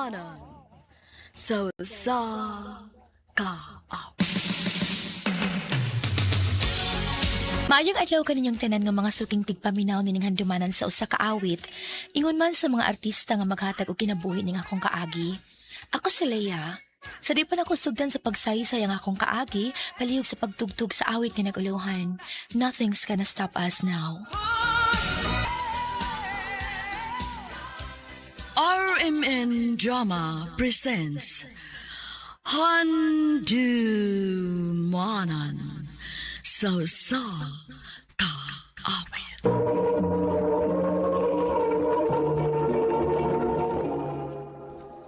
Dumanan sa kaap. Maayong adlaw kaninyong tanan nga mga suking tigpaminaw nining handumanan sa usa ka awit, ingon man sa mga artista nga maghatag og kinabuhi ning akong kaagi. Ako si Leia. Sa di pa ako sugdan sa pagsaysay ang akong kaagi, palihog sa pagtugtog sa awit nga naguluhan. Nothing's gonna stop us now. RMN Drama presents Handumanan sa kaawit.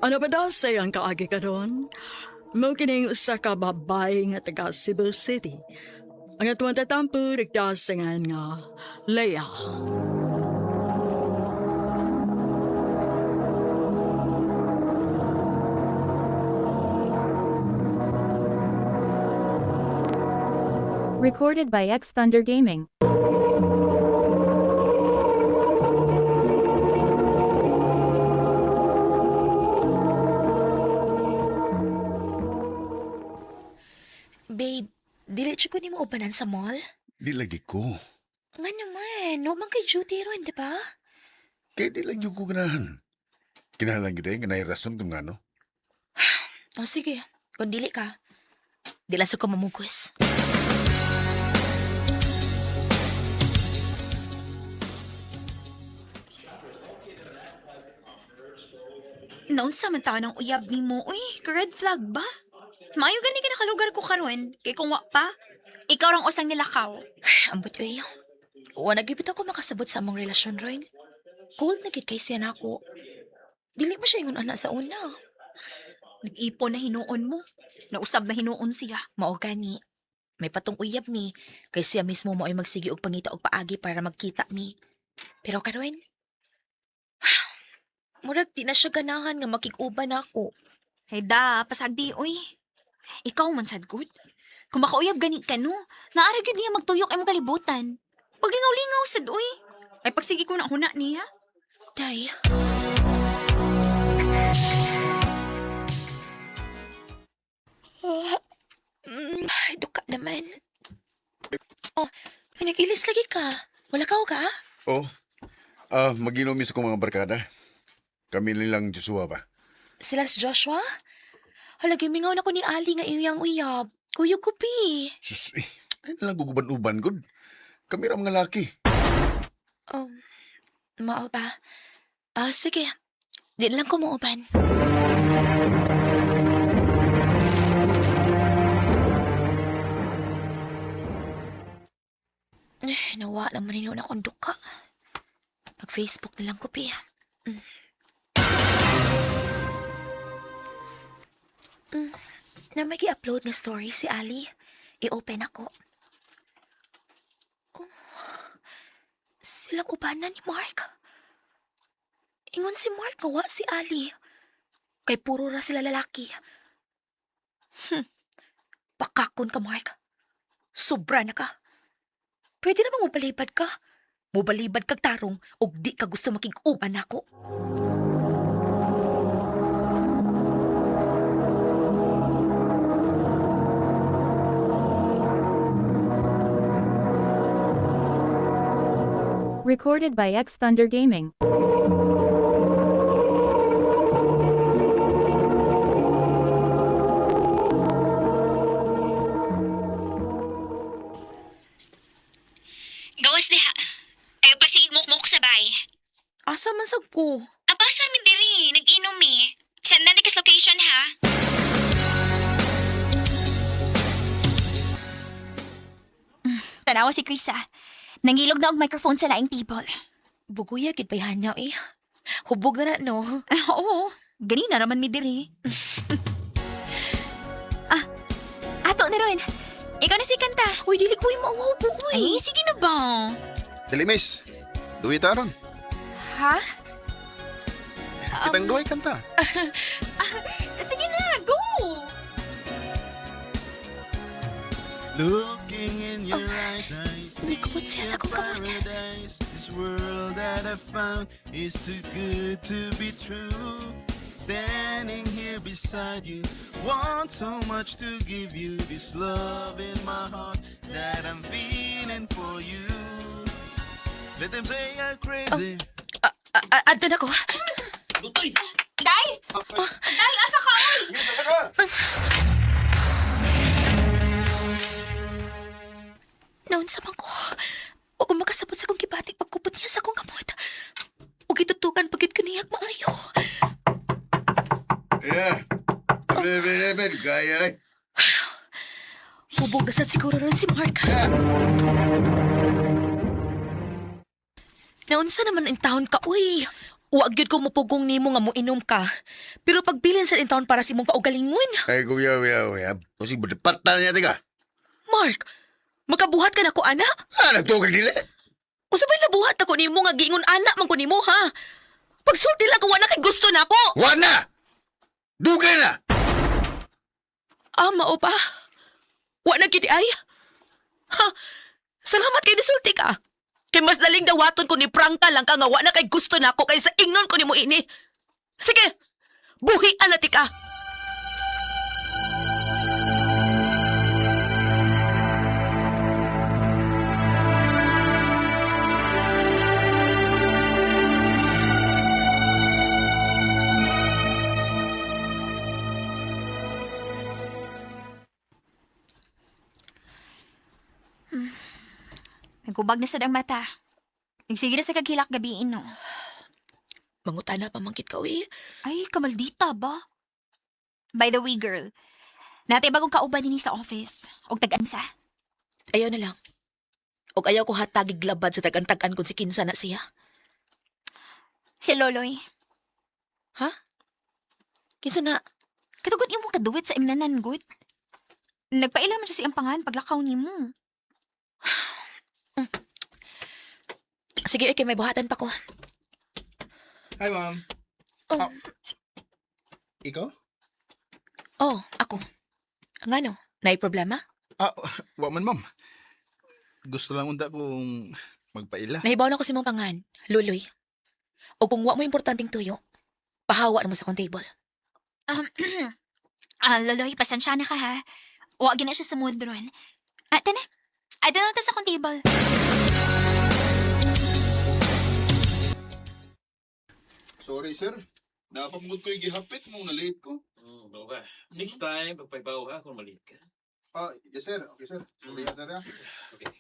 Ano ba daw sayang kaagi ka doon? Mo kining usa ka babae nga taga Cebu City. Ang atuang tatampo nagdasingan nga Leia. Recorded by X Thunder Gaming. Babe, dili siya ko ni mo upanan sa mall? Di lagi ko. Nga naman, no man kay duty ron, di ba? Kaya di lang yung ko ganahan. Kinahalang yun nga rason kung ano. O sige, kung dili ka, di lang sa ko mamugos. Noon sa mata ng uyab ni mo, uy, red flag ba? Maayo gani ka nakalugar ko karon, kay kung wa pa, ikaw rang usang nilakaw. Ambot uy, wala gibit ako makasabot sa among relasyon, Roy. Cold na gid kay siya na ako. Dili mo siya ingon ana sa una. Nag-ipon na hinuon mo, nausab na hinuon siya. Mao gani. May patong uyab mi, kay siya mismo mo ay magsigi og pangita og paagi para magkita mi. Pero karon, murag di na siya ganahan nga makig-uban ako. Hey da, pasagdi, uy. Ikaw man sad good. Kung makauyab gani ka no, naara gyud niya magtuyok ay mong kalibutan. Paglingaw-lingaw sad, uy. Ay pagsigi ko na huna niya. Day. Ay, duka naman. Oh, pinag-ilis lagi ka. Wala ka o ka? Oh, mag-inumis ko mga barkada. Kami nilang Joshua ba? Sila si Joshua? Halagi, mingaw na ko ni Ali nga iyang uyab. Kuyog ko, pi. Sus, ay nalang guguban-uban ko. Kami ra mga laki. Oh, mao ba? Sige. Di na lang ko muuban. Nawa naman nino na akong duka. Mag-Facebook na lang ko, pi. Na may i-upload na story si Ali. I-open ako. Oh, silang ubanan ni Mark. Ingon si Mark nga wa si Ali. Kay puro ra sila lalaki. Pakakon ka, Mark. Sobra na ka. Pwede namang mubalibad ka. Mubalibad kag tarong og di ka gusto makig-uban ako. Recorded by X Thunder Gaming. Gawas diha. Ay pagsigi mukmuk sa bay. Asa man sag ko? Apa sa amin diri, nag-inom mi. Send na nikas location ha. Tanawa si Chris Nangilog na og microphone sa laing table. Buguya gid bayhan niya eh. Hubog na no. Oo, gani na raman mi diri. Ato na ron. Ikaw na si kanta. Uy, dili ko yung mauwaw ko, uy. Ay, sige na ba? Dili, miss. Duwi taron. Ha? Kitang duwi kanta. Sige na, go! Looking in your eyes, I see Likupot siya sa kong kamot. paradise. This world that I found is too good to be true. standing here beside you. Want so much to give you this love in my heart that I'm feeling for you. Let them say I'm crazy. Adto na ko. Day! Day, asa ka, oy! Naon sa man ko. O kung makasabot sa kong kibati pagkupot niya sa kong kamot. O gitutukan pagit ko niyag maayo. Yeah. Ben, gaya. Bubog na sad siguro ron si Mark. Naunsa naman ang taon ka, uy. Uwag yun ko mupugong nimo nga mo inom ka. Pero pagbilin sa taon para si mong kaugalingon. Ay, kuya. Kasi berdepat na niya, tiga. Mark, makabuhat ka na ko, ana? Nagtukag nila. Usabay nabuhat ako nimo nga giingon anak man ko nimo, ha? Pagsulti lang ko wala kay gusto na ako. Wana! Dugay na! Mao pa? Wa na gid ay? Ha? Salamat kay nisulti ka. Kay mas daling dawaton ko ni prangka lang ka nga wa na kay gusto na ako kaysa ingnon ko nimo ini. Sige. Buhian na ti ka. Nagubag na sad ang mata. Nagsige na sa kaghilak gabiin, no? Mangutana pa mangkit ka, uy. Ay, kamaldita ba? By the way, girl, natay bagong kauban din sa office. Og tag-ansa. Ayaw na lang. Og ayaw ko hatagig labad sa tag-antagan kung si Kinsa na siya. Si Loloy. Ha? Kinsa na? Katugod yung mong kaduwit sa imnanan, good. Nagpailaman siya si ampangan paglakaw ni mo. Sige, okay, may buhatan pa ko. Hi, ma'am. Oh, Ikaw? oh ako. Ang ano? Naay problema? Wa man, ma'am. Gusto lang unda kong magpaila. Nahibaw na ko si mong pangan, Luloy. O kung wa mo importanteng tuyo, pahawa naman sa kong table. Loloy, pasensya na ka ha. Huwag na siya sa mood ron. Ate na. Ate na sa akong table. Sorry, sir. Napapagod ko yung gihapit mo, na-late ko. Ba? Next time, pagpaibaw ha kung maliit ka. Yes, sir. Okay, sir. Sorry, sir. Okay.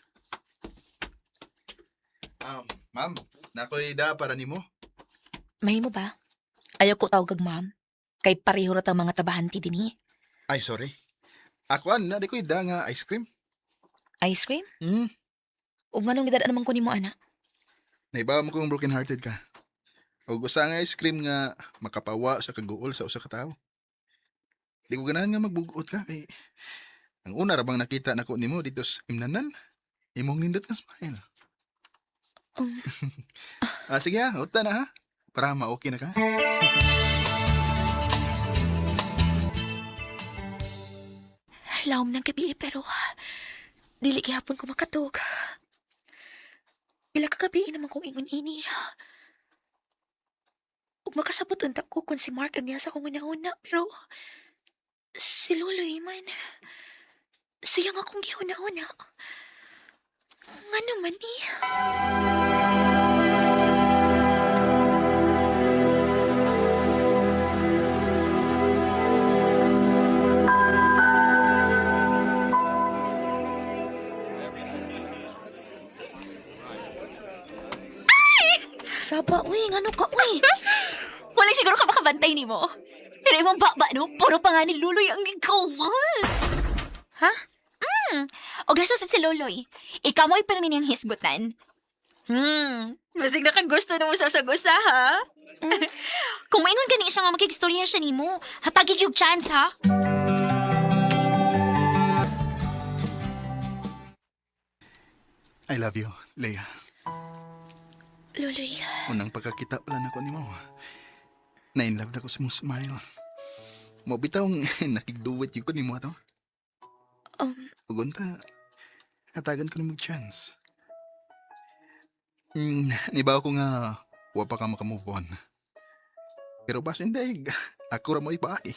Ma'am, nakoy da para nimo. Mahimo ba? Ayaw ko tawag kag ma'am. Kay pareho ra tang mga trabahanti dinhi. Ay, sorry. Ako na di ko ida nga ice cream. Ice cream? Hmm. Ug nganong gidadaan naman ko nimo ana? Naibawa mo kung broken hearted ka. O gusto nga ice cream nga makapawa sa kaguol sa usa ka tawo. Di ko ganahan nga magbugot ka kay ang una ra bang nakita nako nimo dito sa imnanan. Imong nindot nga smile. Sige ha, uta na ha. Para ma-okay na ka. Lawom ng gabi pero dili gihapon ko makatog. Pila ka gabi naman kong ingon ini. Ug makasabot unta ko kung si Mark ang niya sa kong una-una pero si Luloy man siyang akong gihuna-una. Nga naman Saba, uy, ano ka, uy? Wala siguro ka makabantay ni mo. Pero imong baba, no? Puro pa nga ni Luloy ang ikawas. Ha? O gasa si Luloy. Ikaw mo ipanamin niyang hisgutan. Masig na kang gusto na mo sa gusa, ha? Kung maingon gani siya nga makigstorya siya ni mo, hatagig yung chance, ha? I love you, Leia. Luloy, Unang pagkakita pala na ko ni mo. Na-inlove na ko sa mong smile. Mo bitawng nakigduwit yung ko ni mo ato. Ugunta, hatagan ko ni mong chance. Nibaw ko nga, wa pa ka makamove on. Pero bas hindi, ako ra mo ipaay.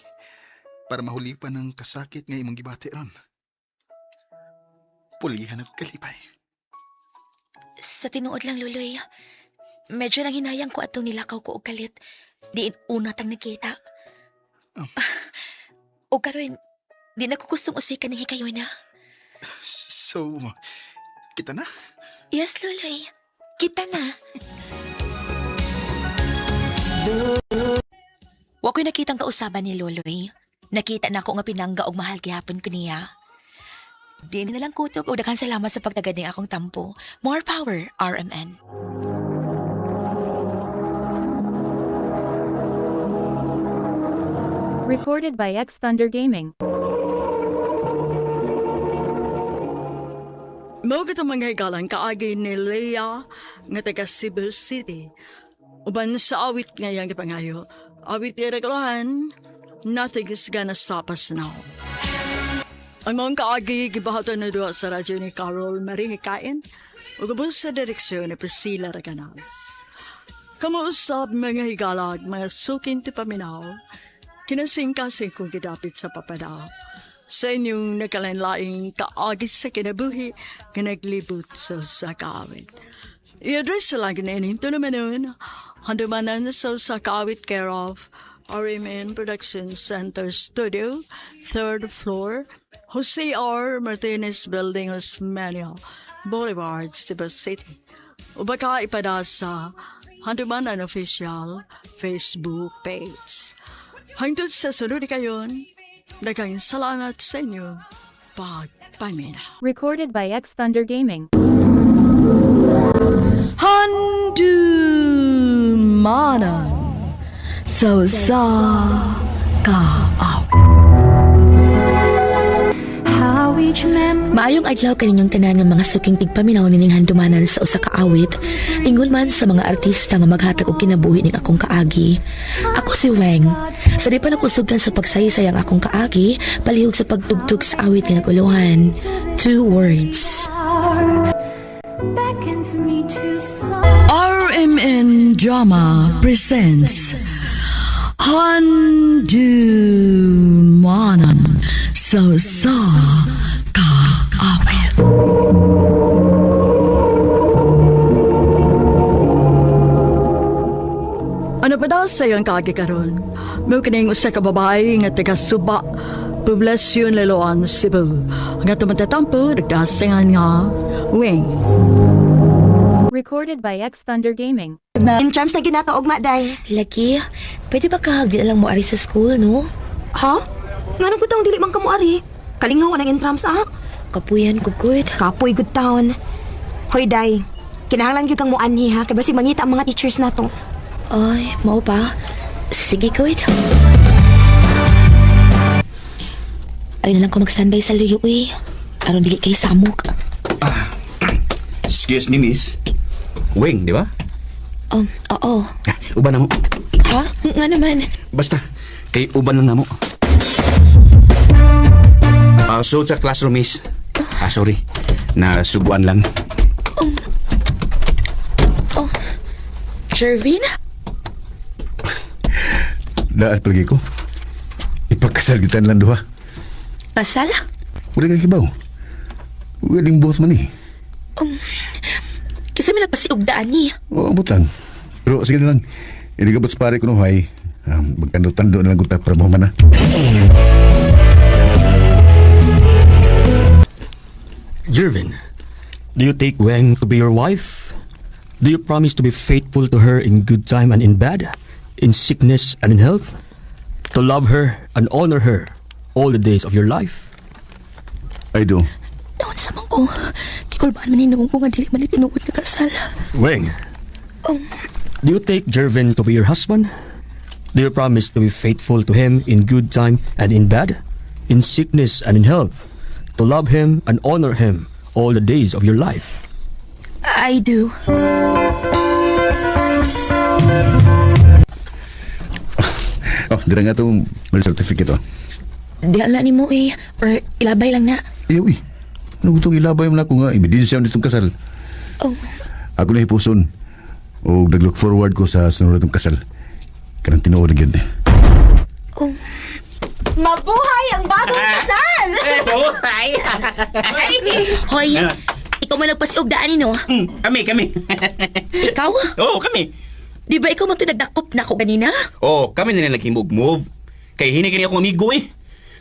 Para mahulipan ng kasakit nga imong gibati ron. Pulihan ako kalipay. Sa tinuod lang, Luloy. Medyo nang hinayang ko atong nilakaw ko og kalit. Diin una tang nakita. Oh. O karon, di na ko gustong usikan ni hikayo na. So, kita na? Yes, Luloy. Kita na. Wa ko'y nakitang kausaban ni Loloy. Nakita na ako nga pinangga og mahal gihapon ko niya. Di na lang kutob o daghang salamat sa pagtaganing akong tampo. More power, RMN. Recorded by X Thunder Gaming. Mao kita mga higalan kaagi ni Leia nga taga Cebu City. Uban sa awit ngayang gipangayo. Awit di regulahan, nothing is gonna stop us now. Ang mga kaagi gibahatan na doon sa radyo ni Carol Marie Hikain o gabos sa direksyon ni Priscilla Raganas. Kamuusap mga higalag, mga sukin ti paminaw, kinasing-kasing kong gidapit sa papadaw. Sa inyong nakalanlaing kaagi sa kinabuhi nga naglibot sa kaawit. I-address sa lang kinainin ito naman nun, handumanan sa kaawit care of RMN Production Center Studio, 3rd floor, Jose R. Martinez Building, Osmeña Boulevard, Cebu City. O baka ipada sa Handumanan Official Facebook page. Hangtod sa sunod kayon, daghang salamat sa inyo pagpaminaw. Recorded by X Thunder Gaming. Handumanan sa kaaw. Maayong adlaw kaninyong tanan ng mga suking tigpaminaw nining handumanan sa usa ka awit, ingon man sa mga artista nga maghatag og kinabuhi ning akong kaagi. Ako si Weng. Sa di pa nakusugdan sa pagsaysayan akong kaagi, palihog sa pagtugtog sa awit nga naguluhan. 2 words. RMN Drama presents Handumanan sa kaawit. Ano pa daw sa iyong kaagi karon? May kining usa ka babae nga taga Suba, Poblasyon Liloan, Cebu. Nga tumatatampo, nagdasingan nga, Wing. Recorded by X Thunder Gaming. In terms na ginataog maday. Lagi, pwede ba kahagdi lang mo ari sa school, no? Ha? Nga nang kutang dili man kamo ari. Kalingaw ang intrams Kapuyan ko good. Kapoy good town. Hoy day, kinahanglan gyud kang muanhi ha kay basi mangita ang mga teachers nato. Ay, mao pa. Sige, good. Ay na lang ko mag-standby sa luyo, eh. Aron dili kay samok. Excuse me, miss. Weng, di ba? Oo. Uban na mo. Ha? Nga naman. Basta, kay uban lang na mo. So, sa classroom, miss. Sorry. Nasubuan lang. Jervin? Daan palagi ko. Ipagkasal kita lang duha. Pasal? Wala kang kibaw. Wedding both man eh. Kasi may nagpasiugdaan niya. Oo, butang. Pero sige na lang. Hindi ka ba't sa pare ko no, hay. Magkando-tando na lang kita para mo man na. Jervin, do you take Weng to be your wife? Do you promise to be faithful to her in good time and in bad, in sickness and in health? To love her and honor her all the days of your life? I do. Noon sa mong ko, kikulbaan man hinuong ko nga dili man itinuod na kasal. Weng, do you take Jervin to be your husband? Do you promise to be faithful to him in good time and in bad, in sickness and in health? To love him and honor him all the days of your life? I do. Dira nga itong marriage certificate, Di ala ni mo, eh. Or ilabay lang na. Ayaw eh. Ano itong ilabay mo na ako nga, ebidensya mo nitong kasal. Oh. Ako na hipuson. O nag-look forward ko sa sunod itong kasal. Kanang tinuod na gyud ni. Mabuhay ang bagong kasal! Hoy, ikaw man nagpasiugdaan no? Kami. Ikaw? Oo, kami. Di ba ikaw magtunagdakop na ako kanina? Oo, kami na lang move. Kay hinigin ako amigo eh.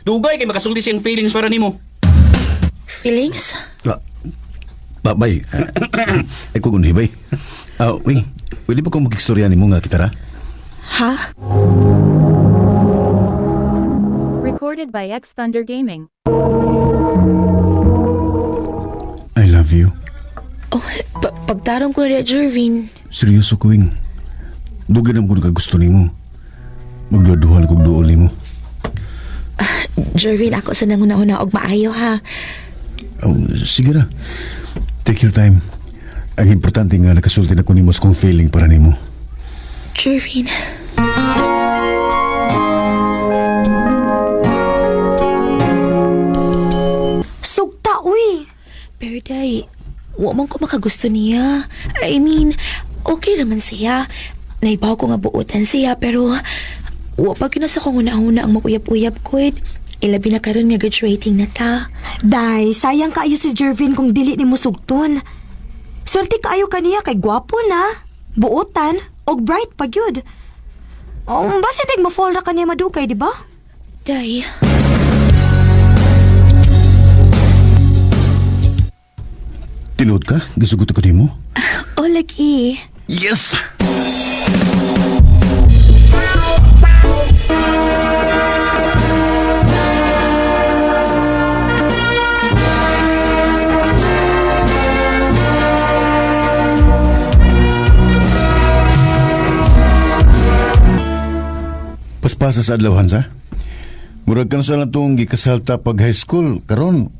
Dugay kay makasulti siyang feelings para nimo. Feelings? Bay, ay ko gunhi bay. Wing, pwede ba kong mag-istorya ni mo nga kitara? Ha? Recorded by X Thunder Gaming. I love you. Oh, pagtarong ko na Jervin. Seryoso ko, Wing. Dugay na mo ka gusto ni mo. Magduduhan kong duol ni mo. Jervin, ako sa nanguna-una og maayo ha. Sige na. Take your time. Ang importante nga nakasulti na ko ni mo sa kong feeling para ni mo. Jervin. Sugta, uy! Pero day, wa man ko makagusto niya. I mean, okay naman siya. Naibaw ko nga buutan siya, pero wa pa kinasa ko una-una ang makuyap-uyap ko. Ilabi na karon nga graduating na ta. Day, sayang kaayo si Jervin kung dili ni mo sugton. Swerte kaayo kaniya kay gwapo na, buotan, og bright pa gyud. Basi tig ma-fall na kaniya madugay, di ba? Day, Tinuod ka? Gisugot ko ni mo? oh lagi. Yes! Paspasa sa adlaw, Hansa. Murag ka na sa lang itong gikasalta pag high school. Karon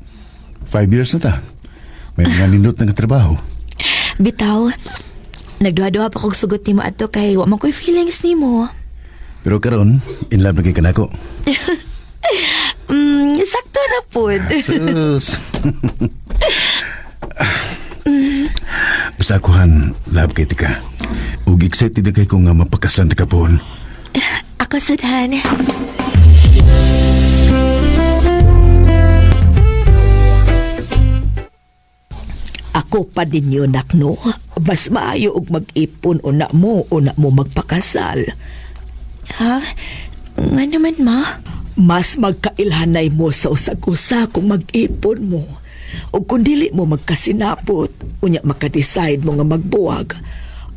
5 years na ta. May mga nindot na trabaho. Bitaw, nagduha-duha pa kong sugot ni mo ato kay wa man ko'y feelings ni mo. Pero karon, in love na kay kanako. Sakto na po. Sus. Basta ako, Han, love kay tika. Ug excited na kay ko nga mapakaslan ta kapon. Ako sudan. Ako pa din yun, nakno. Mas maayo og mag-ipon o na mo magpakasal. Ha? Nga naman, ma? Mas magkailhanay mo sa usag-usa kung mag-ipon mo. O kung dili mo magkasinapot, unya makadecide mo nga magbuwag.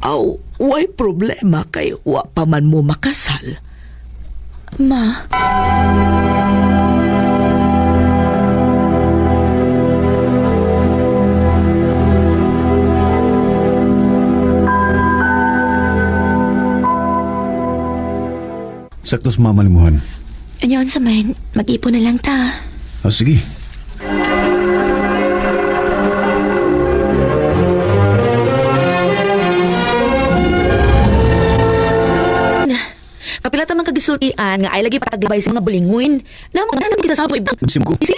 Aw, way problema kay wa pa man mo makasal. Ma? Saktos mamalimuhan. Anyon sa man, mag-ipon na lang ta. Sige. Kapila tamang kagisultian nga ay lagi pataglabay sa mga bulinguin. Na mga nanam kita sa po ibang. Sim ko. Isi,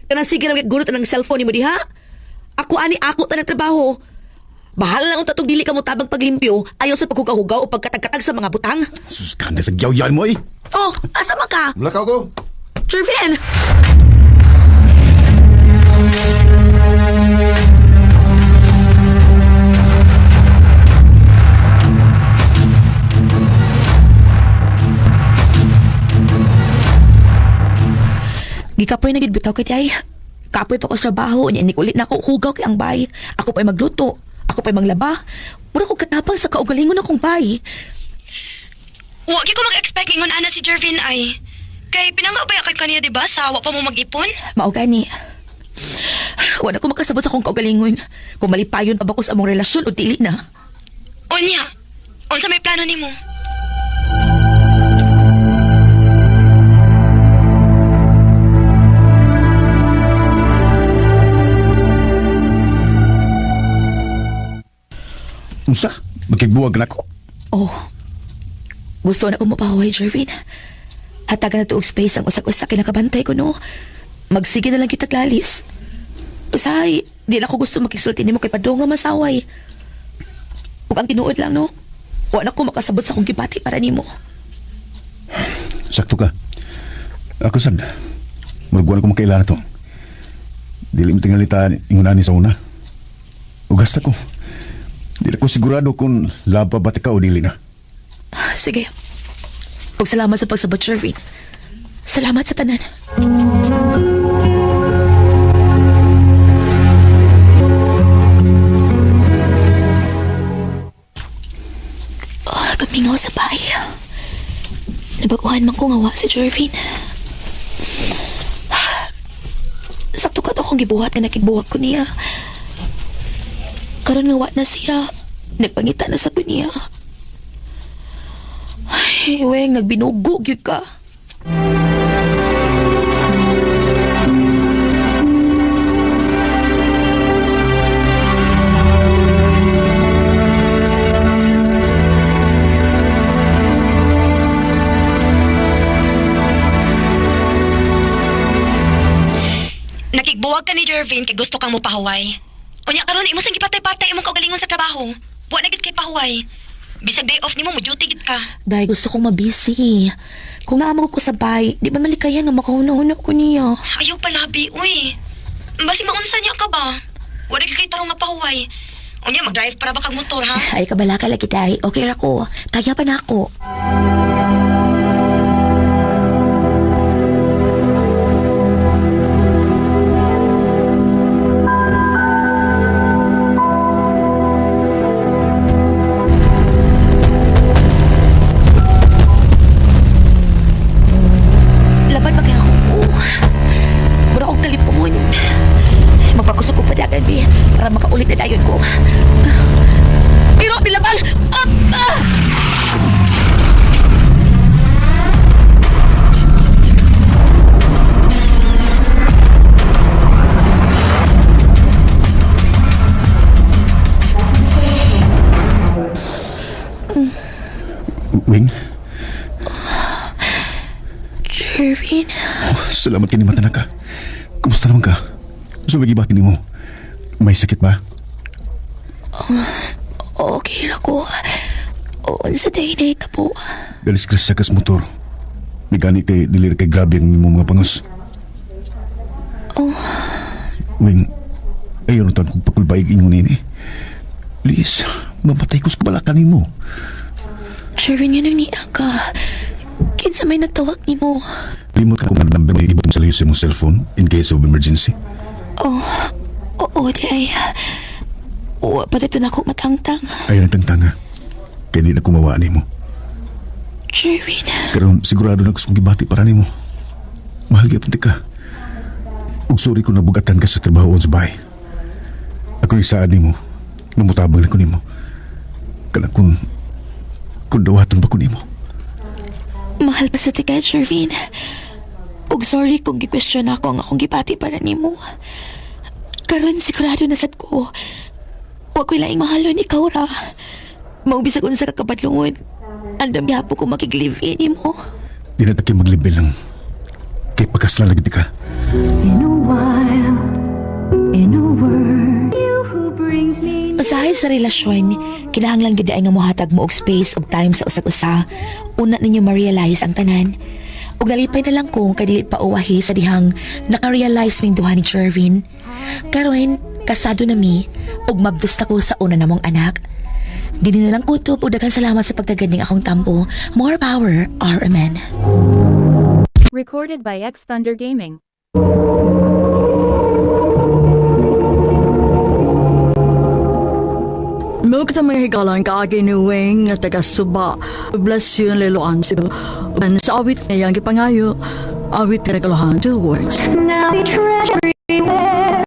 kanang sige na gurot ng cellphone ni mo diha. Ako ta ng trabaho. Bahala lang kung tatong dili ka mo tabang paglimpyo, ayaw sa paghugaw-hugaw o pagkatag-katag sa mga butang. Sus, kanda sa gyaw-yan mo eh. Oh, asa man ka? Lakaw ko. Jervin! Gikapoy na gid bitaw kay ay. Kapoy pa ko sa trabaho, niya ulit na ako hugaw kay ang bay. Ako pa'y magluto. Ako pa'y manglaba. Mura ko katapang sa kaugalingon akong bay. Huwag ko mag-expect ingon ana si Jervin ay. Kay pinangga ba kay kaniya, di ba? Sa wa pa mo mag-ipon? Mao gani. Wala ko makasabot sa akong kaugalingon. Kung malipayon pa ba ko sa among relasyon o dili na. Unya, unsa may plano nimo? Unsa? Magkigbuwag na ko. Oh, gusto na ko mapahuway, Jervin. Hatagan na tuog space ang usak-usak kinakabantay ko, no? Magsige na lang kita glalis. Usahay, di na ko gusto makisulti ni mo kay Padong nga masaway. Ug ang tinuod lang, no? Wala ko makasabot sa kong gipati para ni mo. Sakto ka. Ako sad. Muragwan ko makailan to. Dili mo tingalita ingunani sa una. Ugasta ko. Dili ko sigurado kung laba ba ka o dili na. Sige. Ug salamat sa pagsabot, Jervin. Salamat sa tanan. Kamingaw sa bahay. Nabaguhan man ko ngawa si Jervin. Sakto ka to kung gibuhat nga nakigbuhat ko niya. Karon ngawa na siya. Nagpangita na sa kunya. Ay, weng, nagbinugo gyud ka. Nakigbuwag ka ni Jervin kay gusto kang mupahuway. Unya karon imo sang gipatay-patay imong kaugalingon sa trabaho. Wa na gid kay pahuway. Bisag day off nimo mo duty gid ka. Dahil gusto kong mabisi. Kung naamag ko sabay, di ba malikayan nga makahuna-huna ko niya. Ayaw palabi, uy. Basi maunsa niya ka ba? Wa na gid kay tarong mapahuway. Unya mag-drive para ba kag motor ha? Ay, kabala ka lagi tayo. Okay ra ko. Kaya pa na ako. Laban ba kaya ako? Mura akong kalipungon. Magpakusok ko pa na gabi para makaulit na dayon ko. Pero nilaban! Wing, Jervin, salamat kini mata na ka. Kumusta naman ka? Sumagibati ni mo. May sakit ba? okay na ko. Sa day na ito po. Dalis ka sa kas motor. May gani kay dilir kay grabe ang imong mga pangos. Wing, ayaw na taon kong pakulbayag inyo nini. Please, mamatay ko sa kabalakan mo. Jervin, yan ang niya ka. Kinsa may nagtawag ni mo. Limot ka kung ano number may ibang sa layo sa mong cellphone in case of emergency. Oo, di ay. Wa pa dito na ako matangtang. Ayaw ng tangtanga. Kaya di na kumawa ni mo. Jervin, Karon sigurado na gusto kong gibati para ni mo. Mahal gyapon ka. Ug sorry kung nabugatan ka sa trabaho sa bahay. Ako isaad ni mo. Namutabang na ko ni mo. Kala kung dawaton ba ko ni mo. mahal pa sa tika, Jervin. Ug sorry kung gi-question ako ang akong gipati para nimo. Karon sigurado na sad ko. Wa ko'y laing mahalon ikaw ra. Maubisag unsa ka kabadlungon. Andam gihapo ko makig-live-in nimo. Di na taki maglibel lang. Kay pagkaslan lagi ka. Usahay sa relasyon, kinahanglan gyud ay nga mohatag mo og space og time sa usag-usa. Una ninyo ma-realize ang tanan. Ug nalipay na lang ko kay dili pa uwahi sa dihang naka-realize ming duha ni Jervin. Karon, kasado na mi ug mabdos na ko sa una namong anak. Dili na lang kutob ug daghang salamat sa pagtagad ning akong tampo. More power, RMN. Recorded by X Thunder Gaming. Mo kita may higalan ka ginuwing nga taga Suba. Bless you and liloan Cebu. And sa awit ngayang gipangayo, awit nga nagalohan 2 words. Now we treasure